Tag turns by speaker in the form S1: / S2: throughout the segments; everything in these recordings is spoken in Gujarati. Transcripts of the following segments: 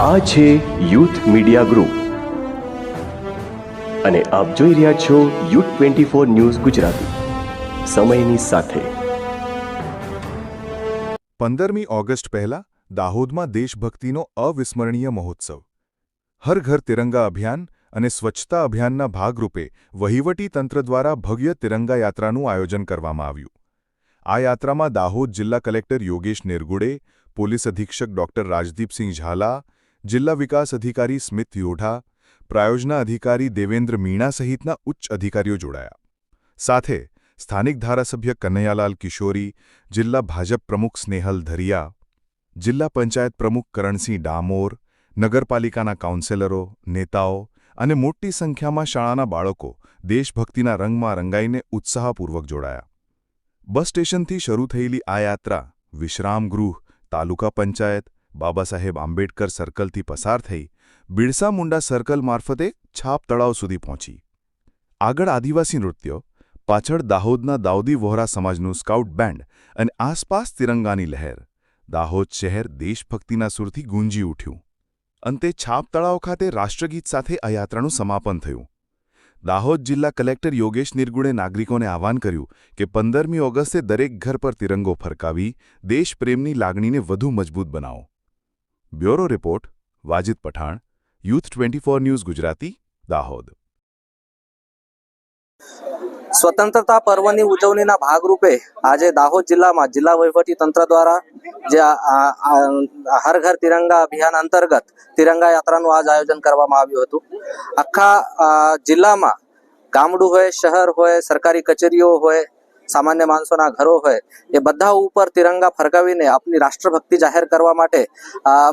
S1: આ છે યુથ મીડિયા ગ્રુપ અને આપ જોઈ રહ્યા છો યુથ 24 ન્યૂઝ ગુજરાતી, સમયની સાથે।
S2: 15મી ઓગસ્ટ પહેલા દાહોદમાં દેશભક્તિનો અવિસ્મરણીય મહોત્સવ। હર ઘર તિરંગા અભિયાન અને સ્વચ્છતા અભિયાનના ભાગરૂપે વહીવટી તંત્ર દ્વારા ભવ્ય તિરંગા યાત્રાનું આયોજન કરવામાં આવ્યું। આ યાત્રામાં દાહોદ જિલ્લા કલેક્ટર યોગેશ નિરગુડે, પોલીસ અધિક્ષક ડોક્ટર રાજદીપસિંહ ઝાલા, જિલ્લા વિકાસ અધિકારી સ્મિત યોઢા, પ્રાયોજના અધિકારી દેવેન્દ્ર મીણા સહિતના ઉચ્ચ અધિકારીઓ જોડાયા। સાથે સ્થાનિક ધારાસભ્ય કનૈયાલાલ કિશોરી, જિલ્લા ભાજપ પ્રમુખ સ્નેહલ ધરિયા, જિલ્લા પંચાયત પ્રમુખ કરણસિંહ ડામોર, નગરપાલિકાના કાઉન્સેલરો, નેતાઓ અને મોટી સંખ્યામાં શાળાના બાળકો દેશભક્તિના રંગમાં રંગાઈને ઉત્સાહપૂર્વક જોડાયા। બસ સ્ટેશનથી શરૂ થયેલી આ યાત્રા વિશ્રામગૃહ, તાલુકા પંચાયત, બાબા સાહેબ આંબેડકર સર્કલથી પસાર થઈ બિરસા મુંડા સર્કલ મારફતે છાપ તળાવ સુધી પહોંચી। આગળ આદિવાસી નૃત્યો, પાછળ દાહોદના દાઉદી વહોરા સમાજનું સ્કાઉટ બેન્ડ અને આસપાસ તિરંગાની લહેર। દાહોદ શહેર દેશભક્તિના સુરથી ગુંજી ઉઠ્યું। અંતે છાપ તળાવ ખાતે રાષ્ટ્રગીત સાથે આ યાત્રાનું સમાપન થયું। દાહોદ જિલ્લા કલેક્ટર યોગેશ નિરગુડે નાગરિકોને આહવાન કર્યું કે 15મી ઓગસ્ટે દરેક ઘર પર તિરંગો ફરકાવી દેશપ્રેમની લાગણીને વધુ મજબૂત બનાવો। Bureau report, Wajid Pathan, youth 24 news Gujarati, Dahod.
S3: સ્વતંત્રતા પર્વની ઉજવણીના ભાગરૂપે આજે દાહોદ જિલ્લામાં જિલ્લા વહીવટી તંત્ર દ્વારા જે હર ઘર તિરંગા અભિયાન અંતર્ગત તિરંગા યાત્રાનું આજ આયોજન કરવામાં આવ્યું હતું। આખા જિલ્લામાં ગામડું હોય, શહેર હોય, સરકારી કચેરીઓ હોય, સામાન્ય માણસોના ઘરો હોય, એ બધા ઉપર તિરંગા ફરકાવીને આપની રાષ્ટ્રભક્તિ જાહેર કરવા માટે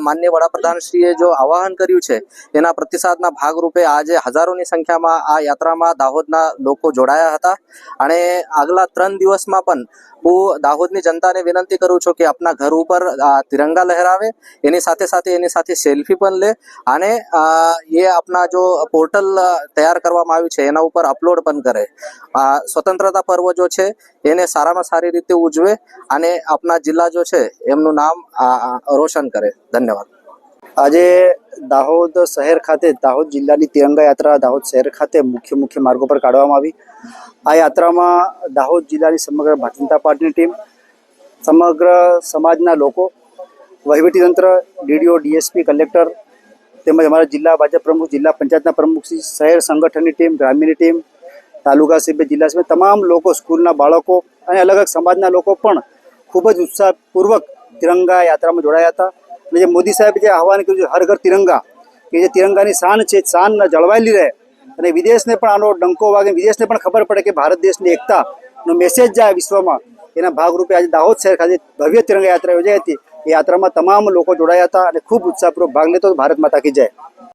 S3: માનનીય વડાપ્રધાનશ્રીએ જો આહવાન કર્યું છે, એના પ્રતિસાદના ભાગરૂપે આજે હજારોની સંખ્યામાં આ યાત્રામાં દાહોદના લોકો જોડાયા હતા। અને આગલા 3 દિવસમાં પણ હું દાહોદની જનતાને વિનંતી કરું છું કે આપના ઘર ઉપર તિરંગા લહેરાવે, એની સાથે સેલ્ફી પણ લે અને એ આપના જો પોર્ટલ તૈયાર કરવામાં આવ્યું છે એના ઉપર અપલોડ પણ કરે। સ્વતંત્રતા પર્વ જો છે એને સારામાં સારી રીતે ઉજવે અને આપના જિલ્લા જો છે એમનું નામ રોશન કરે। ધન્યવાદ।
S4: આજે દાહોદ શહેર ખાતે દાહોદ જિલ્લાની તિરંગા યાત્રા દાહોદ શહેર ખાતે મુખ્ય માર્ગો પર કાઢવામાં આવી। આ યાત્રામાં દાહોદ જિલ્લાની સમગ્ર ભારતીય જનતા પાર્ટીની ટીમ, સમગ્ર સમાજના લોકો, વહીવટીતંત્ર, ડીડીઓ, ડીએસપી, કલેક્ટર તેમજ અમારા જિલ્લા ભાજપ પ્રમુખ, જિલ્લા પંચાયતના પ્રમુખ, શહેર સંગઠનની ટીમ, ગ્રામ્યની ટીમ, તાલુકા સભ્ય, જિલ્લા સભ્ય, તમામ લોકો, સ્કૂલના બાળકો અને અલગ અલગ સમાજના લોકો પણ ખૂબ જ ઉત્સાહપૂર્વક તિરંગા યાત્રામાં જોડાયા હતા। અને જે મોદી સાહેબે જે આહવાન કર્યું છે હર ઘર તિરંગા, કે જે તિરંગાની શાન છે, શાન જળવાયેલી રહે અને વિદેશને પણ આનો ડંકો વાગે, વિદેશને પણ ખબર પડે કે ભારત દેશની એકતાનો મેસેજ જાય વિશ્વમાં, એના ભાગરૂપે આજે દાહોદ શહેર ખાતે ભવ્ય તિરંગા યાત્રા યોજાઈ હતી। એ યાત્રામાં તમામ લોકો જોડાયા હતા અને ખૂબ ઉત્સાહપૂર્વક ભાગ લેતો ભારત માતા કી જય।